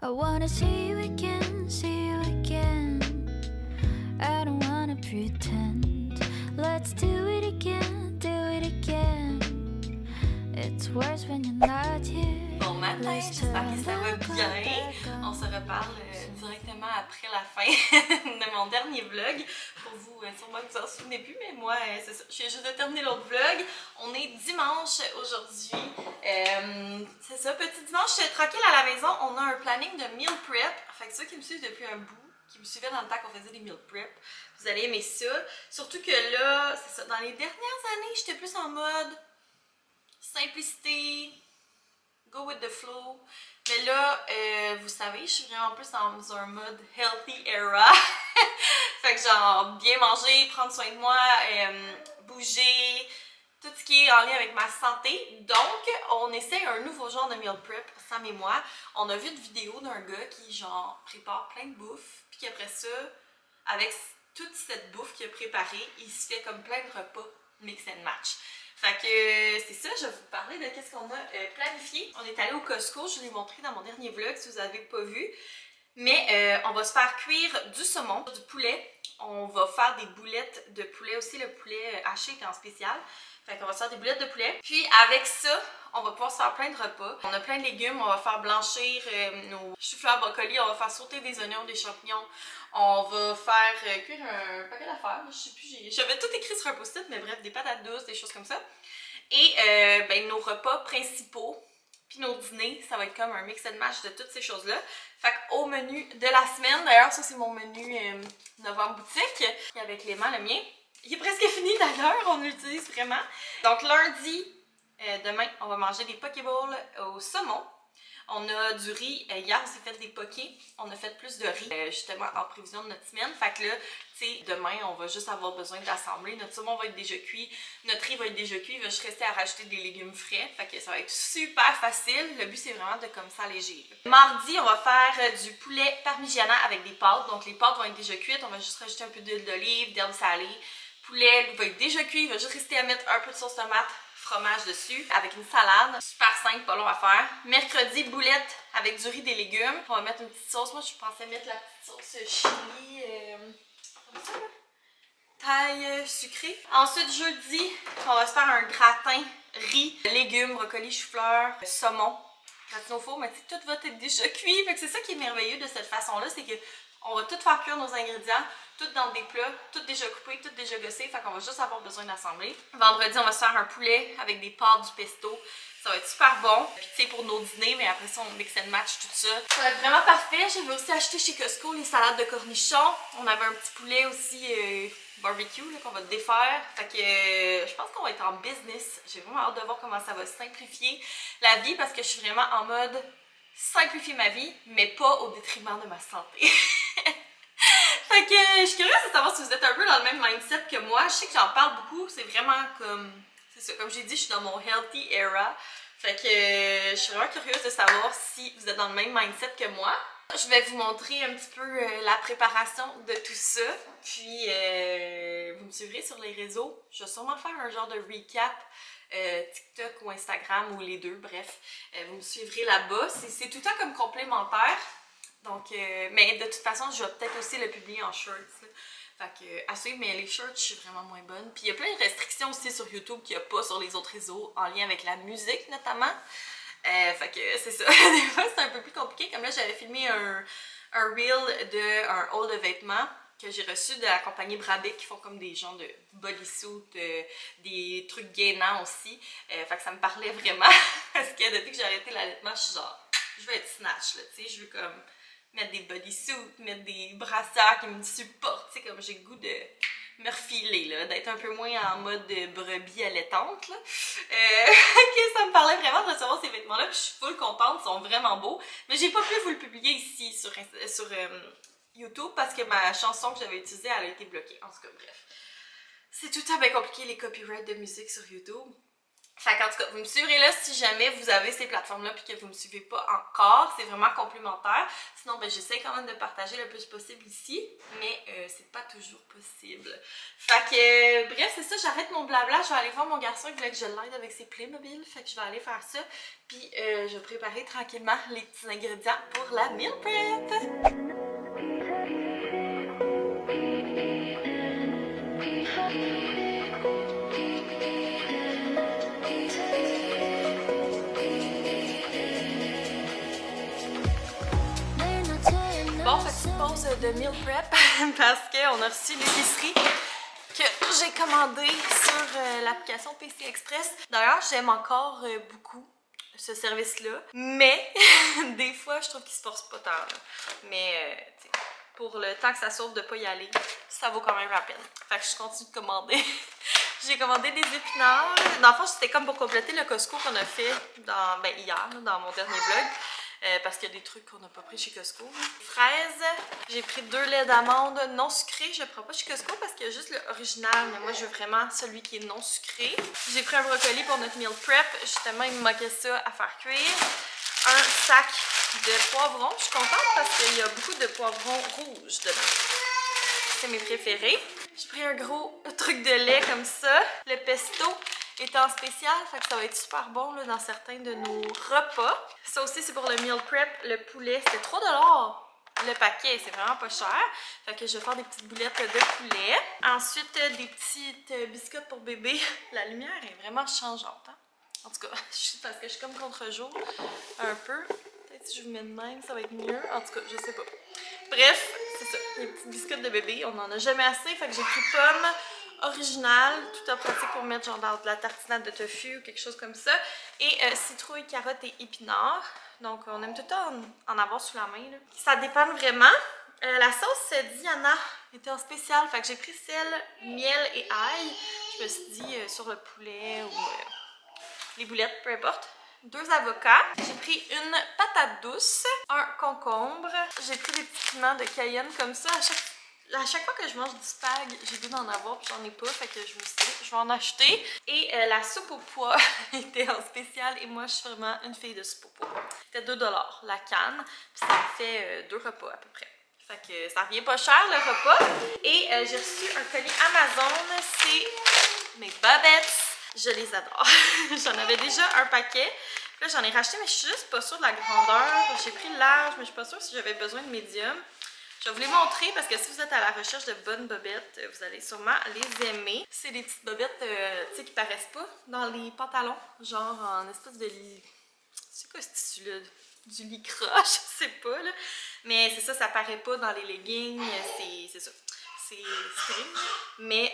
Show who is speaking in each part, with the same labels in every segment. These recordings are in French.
Speaker 1: I wanna see you again, see you again. I don't wanna pretend. Let's do it again, do it again. It's worse when you're not here.
Speaker 2: Bon matin, j'espère que ça va bien. On se reparle directement après la fin de mon dernier vlog. Pour vous, sûrement que vous en souvenez plus, mais moi, c'est ça. Je viens juste de terminer l'autre vlog. On est dimanche aujourd'hui. C'est ça, petit dimanche tranquille à la maison. On a un planning de meal prep. Fait que ceux qui me suivent depuis un bout, qui me suivaient dans le temps qu'on faisait des meal prep, vous allez aimer ça. Surtout que là, c'est ça, dans les dernières années, j'étais plus en mode simplicité, go with the flow. Mais là, vous savez, je suis vraiment plus dans un mode healthy era. Fait que genre, bien manger, prendre soin de moi, bouger, tout ce qui est en lien avec ma santé. Donc, on essaie un nouveau genre de meal prep, Sam et moi. On a vu une vidéo d'un gars qui genre prépare plein de bouffe, puis qu'après ça, avec toute cette bouffe qu'il a préparée, il se fait comme plein de repas mix and match. Fait que c'est ça, je vais vous parler de qu'est-ce qu'on a planifié. On est allé au Costco, je vous l'ai montré dans mon dernier vlog si vous n'avez pas vu. Mais on va se faire cuire du saumon, du poulet. On va faire des boulettes de poulet aussi, le poulet haché est en spécial. Fait qu'on va se faire des boulettes de poulet. Puis avec ça, on va pouvoir se faire plein de repas. On a plein de légumes, on va faire blanchir nos choux-fleurs, brocolis, on va faire sauter des oignons, des champignons. On va faire cuire un paquet d'affaires. Je sais plus, j'avais tout écrit sur un post-it, mais bref, des patates douces, des choses comme ça. Et ben, nos repas principaux, puis nos dîners, ça va être comme un mix and match de toutes ces choses-là. Fait qu'au menu de la semaine, d'ailleurs, ça c'est mon menu novembre boutique, avec Léman, le mien. Il est presque fini d'ailleurs, on l'utilise vraiment. Donc lundi, demain, on va manger des pokéballs au saumon. On a du riz. Hier, on s'est fait des pokés. On a fait plus de riz, justement, en prévision de notre semaine. Fait que là, tu sais, demain, on va juste avoir besoin d'assembler. Notre saumon va être déjà cuit. Notre riz va être déjà cuit. Il va juste rester à rajouter des légumes frais. Fait que ça va être super facile. Le but, c'est vraiment de comme ça alléger. Mardi, on va faire du poulet parmigiana avec des pâtes. Donc, les pâtes vont être déjà cuites. On va juste rajouter un peu d'huile d'olive, d'herbes salées. Poulet va être déjà cuit. Il va juste rester à mettre un peu de sauce tomate, fromage dessus, avec une salade. Super simple, pas long à faire. Mercredi, boulettes avec du riz, des légumes. On va mettre une petite sauce. Moi, je pensais mettre la petite sauce chili, comme ça, là. Taille sucrée. Ensuite, jeudi, on va se faire un gratin riz, légumes, brocolis, chou-fleur, saumon. Gratin au four, mais tu sais, tout va être déjà cuit. Fait que c'est ça qui est merveilleux de cette façon-là, c'est que on va tout faire cuire nos ingrédients, tout dans des plats, tout déjà coupé, tout déjà gossé, fait qu'on va juste avoir besoin d'assembler. Vendredi, on va se faire un poulet avec des pâtes, du pesto. Ça va être super bon. Puis tu sais, pour nos dîners, mais après ça, on mix and match tout ça. Ça va être vraiment parfait. J'avais aussi acheté chez Costco les salades de cornichons. On avait un petit poulet aussi barbecue qu'on va défaire. Fait que je pense qu'on va être en business. J'ai vraiment hâte de voir comment ça va simplifier la vie parce que je suis vraiment en mode simplifier ma vie, mais pas au détriment de ma santé. Fait que je suis curieuse de savoir si vous êtes un peu dans le même mindset que moi. Je sais que j'en parle beaucoup, c'est vraiment comme... C'est ça, comme j'ai dit, je suis dans mon healthy era. Fait que je suis vraiment curieuse de savoir si vous êtes dans le même mindset que moi. Je vais vous montrer un petit peu la préparation de tout ça. Puis vous me suivrez sur les réseaux. Je vais sûrement faire un genre de recap TikTok ou Instagram ou les deux, bref. Vous me suivrez là-bas. C'est tout le temps comme complémentaire. Donc, mais de toute façon, je vais peut-être aussi le publier en shorts. Fait que, à suivre, mais les shorts, je suis vraiment moins bonne. Puis il y a plein de restrictions aussi sur YouTube qu'il n'y a pas sur les autres réseaux, en lien avec la musique notamment. Fait que c'est ça. Des fois, c'est un peu plus compliqué. Comme là, j'avais filmé un reel d'un haul de vêtements que j'ai reçu de la compagnie Brabic qui font comme des genres de bodysuit, des trucs gainants aussi. Fait que ça me parlait vraiment. Parce que depuis que j'ai arrêté l'allaitement, je suis genre, je veux être snatch, là, tu sais, je veux comme mettre des bodysuits, mettre des brassières qui me supportent, tu sais, comme j'ai le goût de me refiler, là, d'être un peu moins en mode brebis allaitante, là. Que ça me parlait vraiment de recevoir ces vêtements-là, puis je suis full contente, ils sont vraiment beaux, mais j'ai pas pu vous le publier ici sur YouTube parce que ma chanson que j'avais utilisée, elle a été bloquée, en tout cas, bref. C'est tout le temps bien compliqué les copyrights de musique sur YouTube. Fait qu'en tout cas, vous me suivrez là si jamais vous avez ces plateformes-là puis que vous me suivez pas encore. C'est vraiment complémentaire. Sinon, ben, j'essaie quand même de partager le plus possible ici, mais c'est pas toujours possible. Fait que, bref, c'est ça, j'arrête mon blabla. Je vais aller voir mon garçon qui voulait que je l'aide avec ses Playmobil. Fait que je vais aller faire ça. Puis je vais préparer tranquillement les petits ingrédients pour la meal prep. Bon, petite pause de meal prep parce qu'on a reçu l'épicerie que j'ai commandée sur l'application PC Express. D'ailleurs, j'aime encore beaucoup ce service-là, mais des fois, je trouve qu'il se force pas tant. Là. Mais pour le temps que ça sauve de pas y aller, ça vaut quand même la peine. Fait que je continue de commander. J'ai commandé des épinards. Dans le fond, c'était comme pour compléter le Costco qu'on a fait hier, dans mon dernier vlog. Parce qu'il y a des trucs qu'on n'a pas pris chez Costco. Fraises, j'ai pris 2 laits d'amandes non sucrés. Je ne prends pas chez Costco parce qu'il y a juste l'original, mais moi je veux vraiment celui qui est non sucré. J'ai pris un brocoli pour notre meal prep. Justement, il me manquait ça à faire cuire. Un sac de poivrons. Je suis contente parce qu'il y a beaucoup de poivrons rouges dedans. C'est mes préférés. J'ai pris un gros truc de lait comme ça. Le pesto est en spécial, fait que ça va être super bon là, dans certains de nos repas. Ça aussi, c'est pour le meal prep. Le poulet, c'était 3 $ le paquet, c'est vraiment pas cher. Fait que je vais faire des petites boulettes de poulet. Ensuite, des petites biscottes pour bébé. La lumière est vraiment changeante. Hein? En tout cas, parce que je suis comme contre-jour un peu. Peut-être si je vous mets de même, ça va être mieux. En tout cas, je sais pas. Bref, c'est ça. Les petites biscottes de bébé, on en a jamais assez. Fait que j'ai pris pommes original, tout en pratique pour mettre genre dans de la tartinade de tofu ou quelque chose comme ça. Et citrouille, carottes et épinards. Donc on aime tout le temps en avoir sous la main. Là. Ça dépend vraiment. La sauce Diana était en spécial, fait que j'ai pris sel, miel et ail. Je me suis dit sur le poulet ou les boulettes, peu importe. 2 avocats. J'ai pris une patate douce, un concombre. J'ai pris des petits piments de Cayenne comme ça. À chaque fois que je mange du spag, j'ai goût d'en avoir puis j'en ai pas, fait que je me suis dit, je vais en acheter. Et la soupe aux pois était en spécial et moi je suis vraiment une fille de soupe aux pois. C'était 2 $ la canne, puis ça me fait 2 repas à peu près. Fait que ça revient pas cher le repas. Et j'ai reçu un colis Amazon, c'est mes bobettes. Je les adore. J'en avais déjà un paquet. Là j'en ai racheté mais je suis juste pas sûre de la grandeur. J'ai pris le large mais je suis pas sûre si j'avais besoin de médium. Je vais vous les montrer parce que si vous êtes à la recherche de bonnes bobettes, vous allez sûrement les aimer. C'est des petites bobettes tu sais, qui paraissent pas dans les pantalons, genre en espèce de c'est quoi ce tissu-là? Du lycra, je sais pas là. Mais c'est ça, ça paraît pas dans les leggings, c'est ça. C'est string. Mais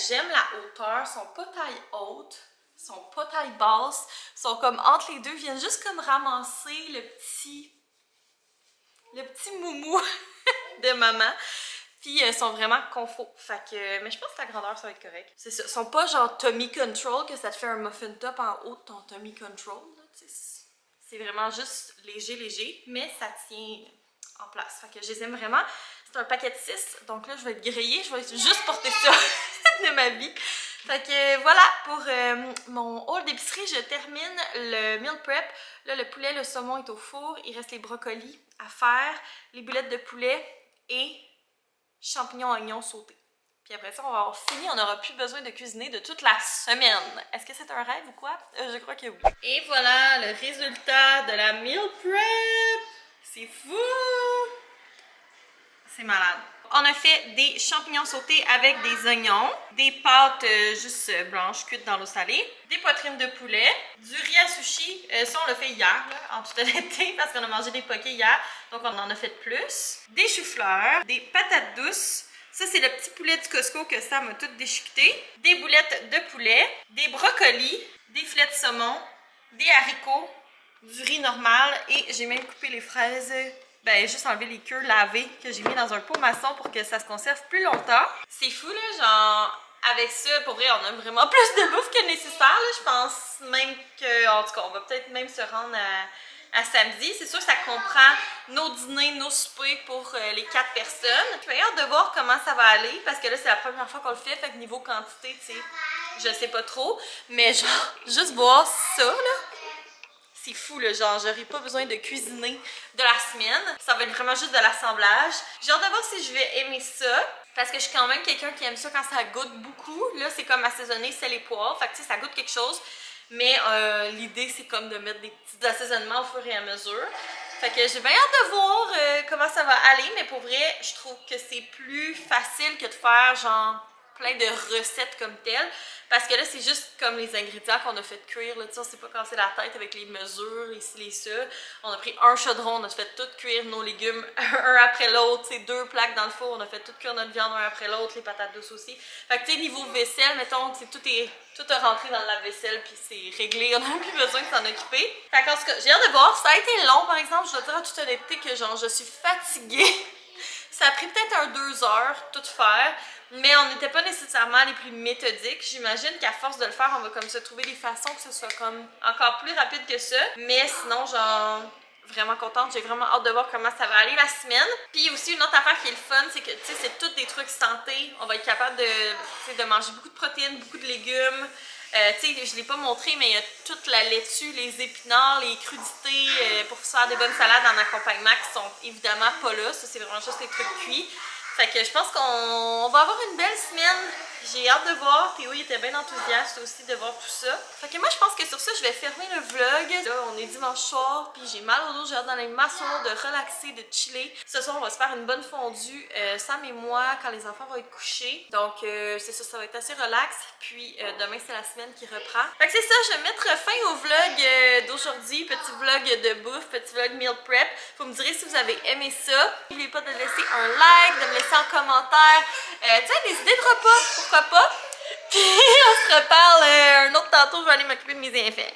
Speaker 2: j'aime la hauteur, sont pas taille haute, sont pas taille basse, sont comme entre les deux, viennent juste comme ramasser le petit moumou de maman. Puis elles sont vraiment confort. Fait que, mais je pense que la grandeur ça va être correct. C'est ça. Ils sont pas genre Tommy Control que ça te fait un muffin top en haut de ton Tommy Control. C'est vraiment juste léger, mais ça tient en place. Fait que je les aime vraiment. C'est un paquet de 6. Donc là, je vais être grillée. Je vais juste porter ça de ma vie. Fait que voilà pour mon haul d'épicerie. Je termine le meal prep. Là, le poulet, le saumon est au four. Il reste les brocolis à faire, les boulettes de poulet et champignons oignons sautés. Puis après ça, on va avoir fini. On n'aura plus besoin de cuisiner de toute la semaine. Est-ce que c'est un rêve ou quoi? Je crois que oui. Et voilà le résultat de la meal prep. C'est fou! C'est malade. On a fait des champignons sautés avec des oignons, des pâtes juste blanches cuites dans l'eau salée, des poitrines de poulet, du riz à sushi. Ça, on l'a fait hier, là, en toute honnêteté, parce qu'on a mangé des pokés hier, donc on en a fait plus. Des choux-fleurs, des patates douces. Ça, c'est le petit poulet du Costco que ça m'a tout déchiqueté. Des boulettes de poulet, des brocolis, des filets de saumon, des haricots, du riz normal et j'ai même coupé les fraises. Ben, juste enlever les queues lavées que j'ai mis dans un pot maçon pour que ça se conserve plus longtemps. C'est fou, là, genre, avec ça, pour vrai, on a vraiment plus de bouffe que nécessaire, là. Je pense même que, en tout cas, on va peut-être même se rendre à à samedi. C'est sûr que ça comprend nos dîners, nos soupers pour les 4 personnes. Je suis hâte de voir comment ça va aller parce que là, c'est la première fois qu'on le fait. Fait que niveau quantité, tu sais, je sais pas trop. Mais genre, juste voir ça, là. C'est fou, là, genre, j'aurais pas besoin de cuisiner de la semaine. Ça va être vraiment juste de l'assemblage. J'ai hâte de voir si je vais aimer ça. Parce que je suis quand même quelqu'un qui aime ça quand ça goûte beaucoup. Là, c'est comme assaisonner sel et poivre. Fait que, tu sais, ça goûte quelque chose. Mais l'idée, c'est comme de mettre des petits assaisonnements au fur et à mesure. Fait que j'ai bien hâte de voir comment ça va aller. Mais pour vrai, je trouve que c'est plus facile que de faire, genre, plein de recettes comme telles. Parce que là, c'est juste comme les ingrédients qu'on a fait cuire. Là, on s'est pas cassé la tête avec les mesures, ici, les ça. On a pris un chaudron, on a fait tout cuire nos légumes un après l'autre. 2 plaques dans le four, on a fait tout cuire notre viande un après l'autre, les patates douces aussi. Fait que tu sais, niveau vaisselle, mettons, tout a rentré dans la vaisselle, puis c'est réglé, on n'a plus besoin de s'en occuper. Fait qu'en tout cas, j'ai hâte de voir. Ça a été long, par exemple, je dois dire en toute honnêteté que genre, je suis fatiguée. Ça a pris peut-être 2 heures tout faire. Mais on n'était pas nécessairement les plus méthodiques. J'imagine qu'à force de le faire, on va comme se trouver des façons que ce soit comme encore plus rapide que ça. Mais sinon, genre, vraiment contente. J'ai vraiment hâte de voir comment ça va aller la semaine. Puis aussi, une autre affaire qui est le fun, c'est que, tu sais, c'est tous des trucs santé. On va être capable de manger beaucoup de protéines, beaucoup de légumes. Tu sais, je ne l'ai pas montré, mais il y a toute la laitue, les épinards, les crudités pour faire des bonnes salades en accompagnement qui sont évidemment pas là. Ça, c'est vraiment juste des trucs cuits. Fait que je pense qu'on va avoir une belle semaine. J'ai hâte de voir. Théo, il était bien enthousiaste aussi de voir tout ça. Fait que moi, je pense que sur ça, je vais fermer le vlog. Là, on est dimanche soir, puis j'ai mal au dos. J'ai hâte d'aller m'asseoir, de relaxer, de chiller. Ce soir, on va se faire une bonne fondue, Sam et moi, quand les enfants vont être couchés. Donc, c'est ça, ça va être assez relax. Puis, demain, c'est la semaine qui reprend. Fait que c'est ça, je vais mettre fin au vlog d'aujourd'hui. Petit vlog de bouffe, petit vlog meal prep. Vous me direz si vous avez aimé ça. N'oubliez pas de laisser un like, de me laisser en commentaire, tu sais, des idées de repas, pourquoi pas. Puis on se reparle un autre tantôt, je vais aller m'occuper de mes enfants.